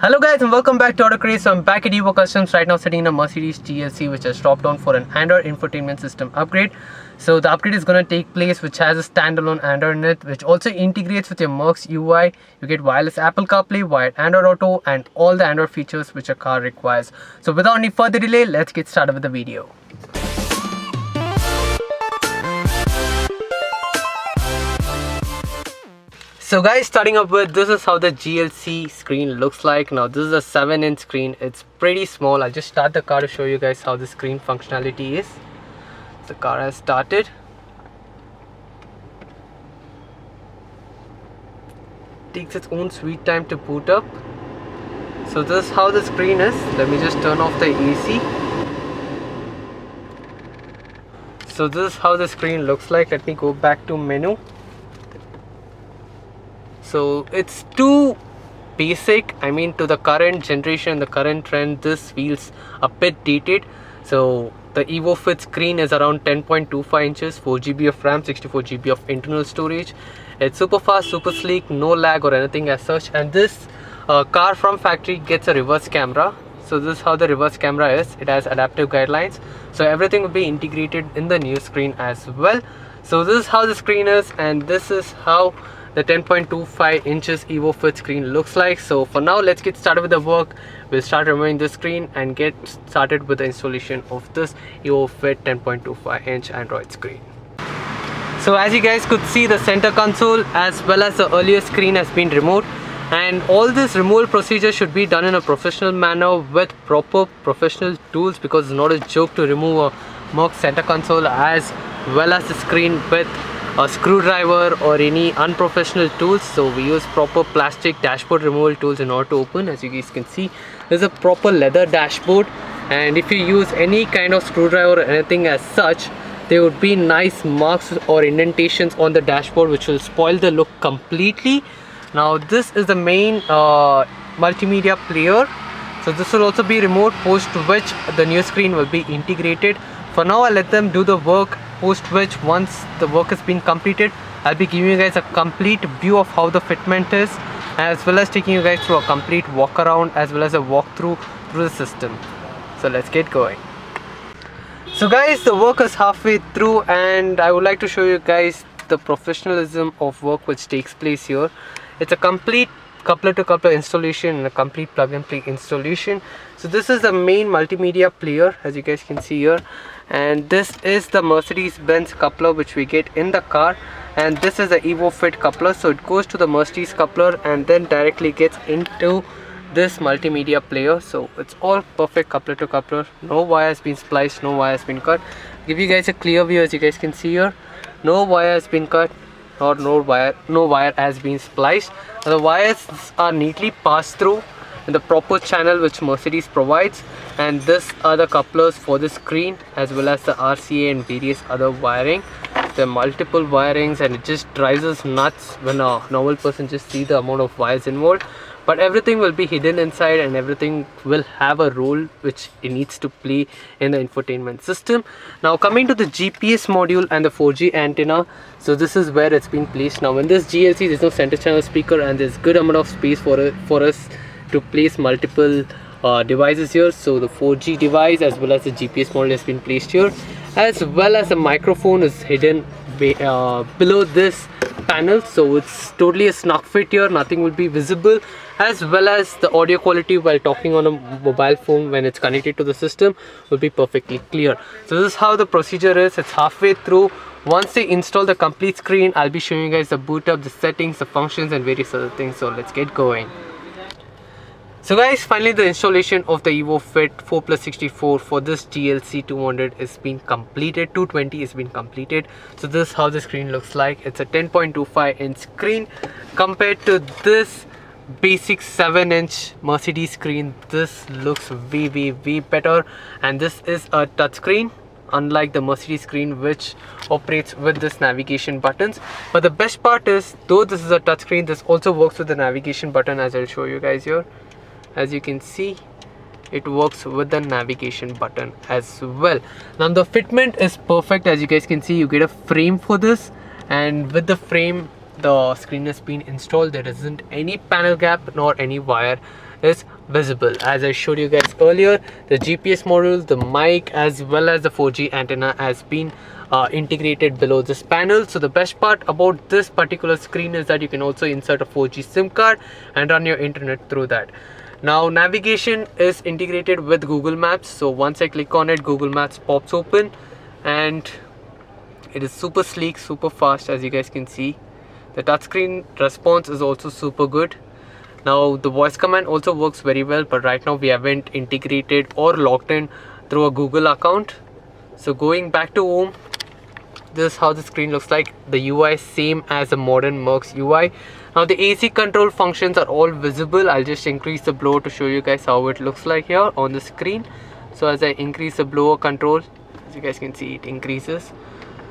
Hello guys and welcome back to Auto Craze. So I'm back at Evo Customs right now sitting in a Mercedes GLC which has dropped down for an Android infotainment system upgrade. So the upgrade is going to take place which has a standalone Android in it, which also integrates with your Mercs UI. You get wireless Apple Carplay, wired Android Auto and all the Android features which a car requires. So without any further delay, let's get started with the video. So guys, starting up with, this is how the GLC screen looks like. Now this is a 7-inch screen. It's pretty small. I'll just start the car to show you guys how the screen functionality is. The car has started. Takes its own sweet time to boot up. So this is how the screen is. Let me just turn off the AC. So this is how the screen looks like. Let me go back to menu. So it's too basic. I mean, to the current generation, the current trend, this feels a bit dated. So the Evo Fit screen is around 10.25 inches, 4GB of RAM, 64GB of internal storage. It's super fast, super sleek, no lag or anything as such. And this car from factory gets a reverse camera. So this is how the reverse camera is. It has adaptive guidelines. So everything will be integrated in the new screen as well. So this is how the screen is, and this is how the 10.25 inches Evo Fit screen looks like. So for now, let's get started with the work. We'll start removing this screen and get started with the installation of this Evo Fit 10.25 inch Android screen. So as you guys could see, the center console as well as the earlier screen has been removed, and all this removal procedure should be done in a professional manner with proper professional tools, because it's not a joke to remove a Merc center console as well as the screen with a screwdriver or any unprofessional tools. So we use proper plastic dashboard removal tools in order to open. As you guys can see, there's a proper leather dashboard, and if you use any kind of screwdriver or anything as such, there would be nice marks or indentations on the dashboard which will spoil the look completely. Now this is the main multimedia player, so this will also be removed, post which the new screen will be integrated. For now, I'll let them do the work, post which once the work has been completed, I'll be giving you guys a complete view of how the fitment is, as well as taking you guys through a complete walk around as well as a walkthrough through the system. So let's get going. So guys, the work is halfway through, and I would like to show you guys the professionalism of work which takes place here. It's a complete coupler to coupler installation and a complete plug and play installation. So this is the main multimedia player, as you guys can see here, and this is the Mercedes-Benz coupler which we get in the car, and this is the Evo Fit coupler. So it goes to the Mercedes coupler and then directly gets into this multimedia player. So it's all perfect coupler to coupler. No wire has been spliced, no wire has been cut. Give you guys a clear view. As you guys can see here, no wire has been cut or no wire has been spliced. The wires are neatly passed through in the proper channel which Mercedes provides, and this are the couplers for the screen as well as the RCA and various other wiring. There are multiple wirings, and it just drives us nuts when a normal person just see the amount of wires involved. But everything will be hidden inside, and everything will have a role which it needs to play in the infotainment system. Now coming to the GPS module and the 4G antenna, so this is where it's been placed. Now in this GLC, there's no center channel speaker, and there's good amount of space for us to place multiple devices here. So the 4G device as well as the GPS module has been placed here, as well as the microphone is hidden below this panel. So it's totally a snug fit here, nothing will be visible, as well as the audio quality while talking on a mobile phone when it's connected to the system will be perfectly clear. So this is how the procedure is. It's halfway through. Once they install the complete screen, I'll be showing you guys the boot up, the settings, the functions and various other things. So let's get going. So guys, finally the installation of the Evo Fit 4+64 for this GLC 200 is being completed. 220 is being completed. So this is how the screen looks like. It's a 10.25 inch screen compared to this basic 7-inch Mercedes screen. This looks way better, and this is a touchscreen, unlike the Mercedes screen which operates with this navigation buttons. But the best part is, though this is a touchscreen, this also works with the navigation button, as I'll show you guys here. As you can see, it works with the navigation button as well. Now the fitment is perfect. As you guys can see, you get a frame for this, and with the frame the screen has been installed. There isn't any panel gap nor any wire is visible. As I showed you guys earlier, the GPS module, the mic, as well as the 4G antenna has been integrated below this panel. So the best part about this particular screen is that you can also insert a 4G SIM card and run your internet through that. Now navigation is integrated with Google Maps. So once I click on it, Google Maps pops open and it is super sleek, super fast. As you guys can see, the touchscreen response is also super good. Now the voice command also works very well, but right now we haven't integrated or logged in through a Google account. So going back to home, this is how the screen looks like. The UI is same as a modern Mercs UI. Now the AC control functions are all visible. I'll just increase the blower to show you guys how it looks like here on the screen. So as I increase the blower control, as you guys can see, it increases.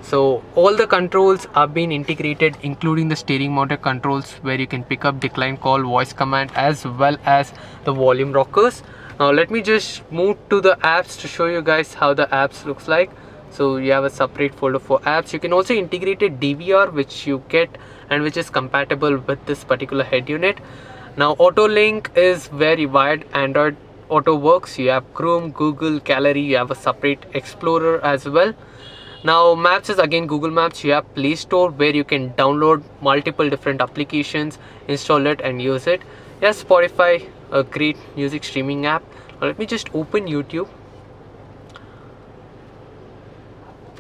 So all the controls are being integrated, including the steering mounted controls where you can pick up decline call, voice command, as well as the volume rockers. Now let me just move to the apps to show you guys how the apps looks like. So you have a separate folder for apps. You can also integrate a DVR, which you get and which is compatible with this particular head unit. Now auto link is where wired Android Auto works. You have Chrome, Google, Gallery, you have a separate Explorer as well. Now maps is again Google Maps. You have Play Store where you can download multiple different applications, install it and use it. Yes, Spotify, a great music streaming app. Now let me just open YouTube.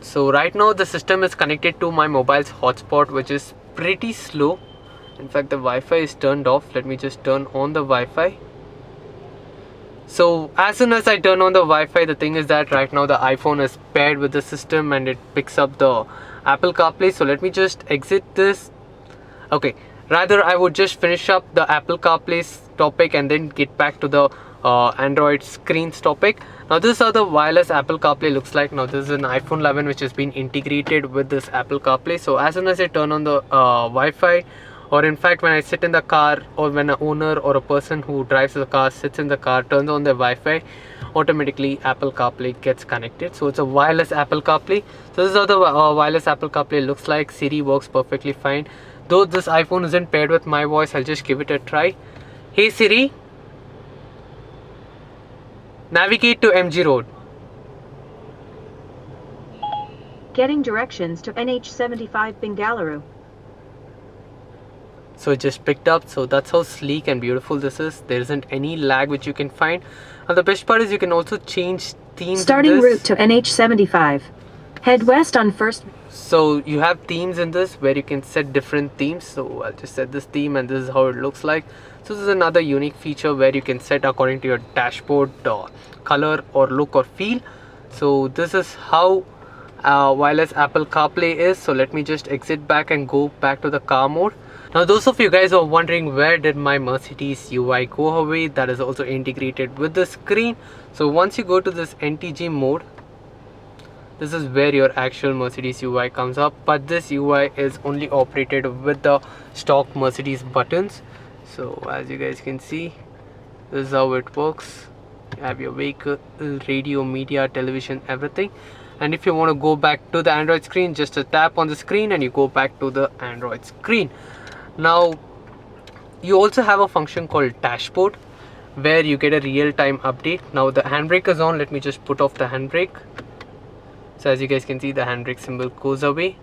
So right now the system is connected to my mobile's hotspot, which is pretty slow. In fact, the Wi-Fi is turned off. Let me just turn on the Wi-Fi. So as soon as I turn on the Wi-Fi, the thing is that right now the iPhone is paired with the system and it picks up the Apple CarPlay. So let me just exit this. Okay, rather I would just finish up the Apple CarPlay's topic and then get back to the Android screens topic. Now this is how the wireless Apple CarPlay looks like. Now this is an iPhone 11 which has been integrated with this Apple CarPlay. So as soon as I turn on the Wi-Fi, or in fact when I sit in the car, or when an owner or a person who drives the car sits in the car, turns on the Wi-Fi, automatically Apple CarPlay gets connected. So it's a wireless Apple CarPlay. So this is how the wireless Apple CarPlay looks like. Siri works perfectly fine. Though this iPhone isn't paired with my voice, I'll just give it a try. Hey Siri, navigate to MG Road. Getting directions to NH75 Bengaluru. So it just picked up. So that's how sleek and beautiful this is. There isn't any lag which you can find. And the best part is you can also change themes. Starting route to NH75. Head west on first. So you have themes in this where you can set different themes. So I'll just set this theme and this is how it looks like. So this is another unique feature where you can set according to your dashboard color or look or feel. So this is how wireless Apple CarPlay is. So let me just exit back and go back to the car mode. Now those of you guys are wondering where did my Mercedes UI go away, that is also integrated with the screen. So once you go to this NTG mode, this is where your actual Mercedes UI comes up, but this UI is only operated with the stock Mercedes buttons. So as you guys can see, this is how it works. You have your vehicle, radio, media, television, everything. And if you want to go back to the Android screen, just a tap on the screen and you go back to the Android screen. Now you also have a function called dashboard where you get a real-time update. Now the handbrake is on. Let me just put off the handbrake. So as you guys can see, the handbrake symbol goes away.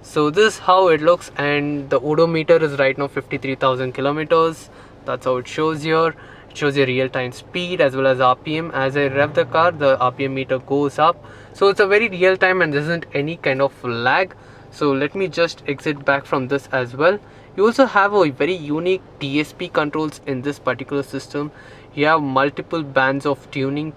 So this is how it looks, and the odometer is right now 53,000 kilometers. That's how it shows here. It shows your real-time speed as well as RPM. As I rev the car, the RPM meter goes up. So it's a very real-time and there isn't any kind of lag. So let me just exit back from this as well. You also have a very unique DSP controls in this particular system. You have multiple bands of tuning.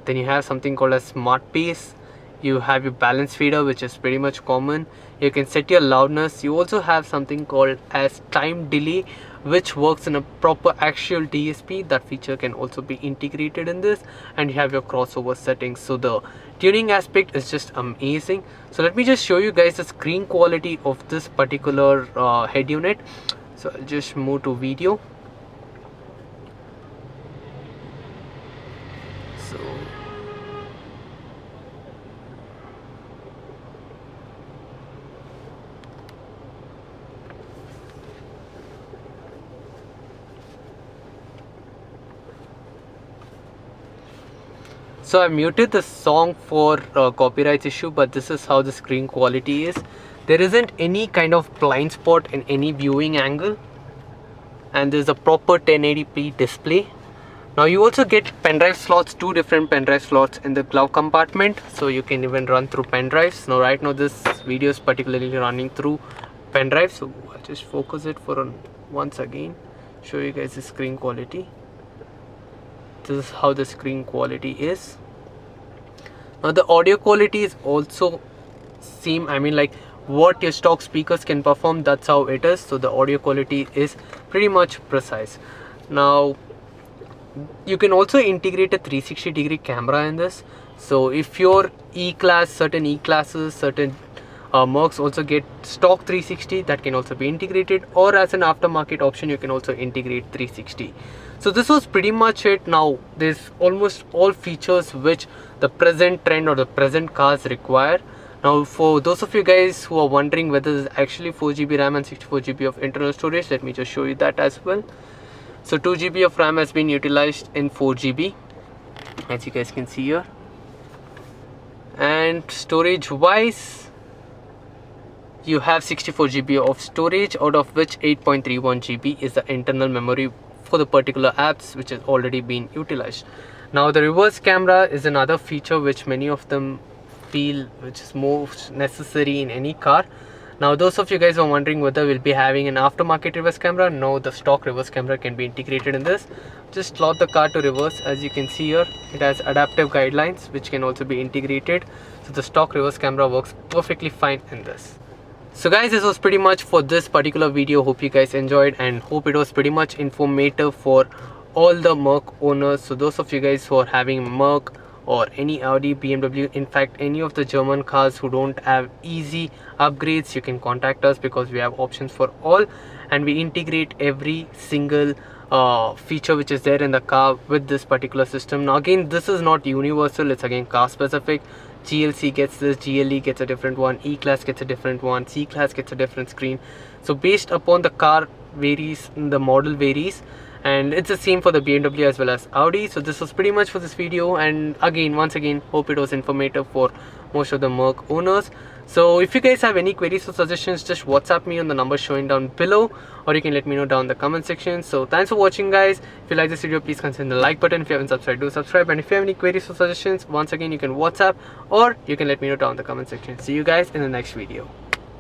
Then you have something called a smart bass. You have your balance fader, which is pretty much common. You can set your loudness. You also have something called as time delay, which works in a proper actual DSP. That feature can also be integrated in this. And you have your crossover settings. So the tuning aspect is just amazing. So let me just show you guys the screen quality of this particular head unit. So I'll just move to video. So So I muted the song for copyright issue, but this is how the screen quality is. There isn't any kind of blind spot in any viewing angle, and there's a proper 1080p display. Now you also get pendrive slots, 2 different pendrive slots in the glove compartment, so you can even run through pendrives. Now right now this video is particularly running through pendrive, so I'll just focus it for once again, show you guys the screen quality. This is how the screen quality is. Now the audio quality is also same, I mean like what your stock speakers can perform, that's how it is. So the audio quality is pretty much precise. Now you can also integrate a 360-degree camera in this. So if your E-class, certain E-classes, certain Mercs also get stock 360, that can also be integrated, or as an aftermarket option you can also integrate 360. So this was pretty much it. Now there's almost all features which the present trend or the present cars require. Now for those of you guys who are wondering whether there's actually 4GB RAM and 64GB of internal storage, let me just show you that as well. So 2GB of RAM has been utilized in 4GB, as you guys can see here. And storage wise, you have 64GB of storage, out of which 8.31GB is the internal memory for the particular apps which has already been utilized. Now the reverse camera is another feature which many of them feel which is most necessary in any car. Now those of you guys are wondering whether we'll be having an aftermarket reverse camera. No, the stock reverse camera can be integrated in this. Just slot the car to reverse. As you can see here, it has adaptive guidelines which can also be integrated. So the stock reverse camera works perfectly fine in this. So guys, this was pretty much for this particular video. Hope you guys enjoyed and hope it was pretty much informative for all the Merc owners. So those of you guys who are having Merc or any Audi, BMW, in fact any of the German cars who don't have easy upgrades, you can contact us because we have options for all, and we integrate every single feature which is there in the car with this particular system. Now again, this is not universal, it's again car specific. GLC gets this, GLE gets a different one, E-class gets a different one, C-class gets a different screen. So based upon the car varies, the model varies, and it's the same for the BMW as well as Audi. So this was pretty much for this video, and again, once again, hope it was informative for most of the Merc owners. So if you guys have any queries or suggestions, just WhatsApp me on the number showing down below, or you can let me know down in the comment section. So thanks for watching guys. If you like this video, please consider the like button. If you haven't subscribed, do subscribe. And if you have any queries or suggestions, once again you can WhatsApp or you can let me know down in the comment section. See you guys in the next video.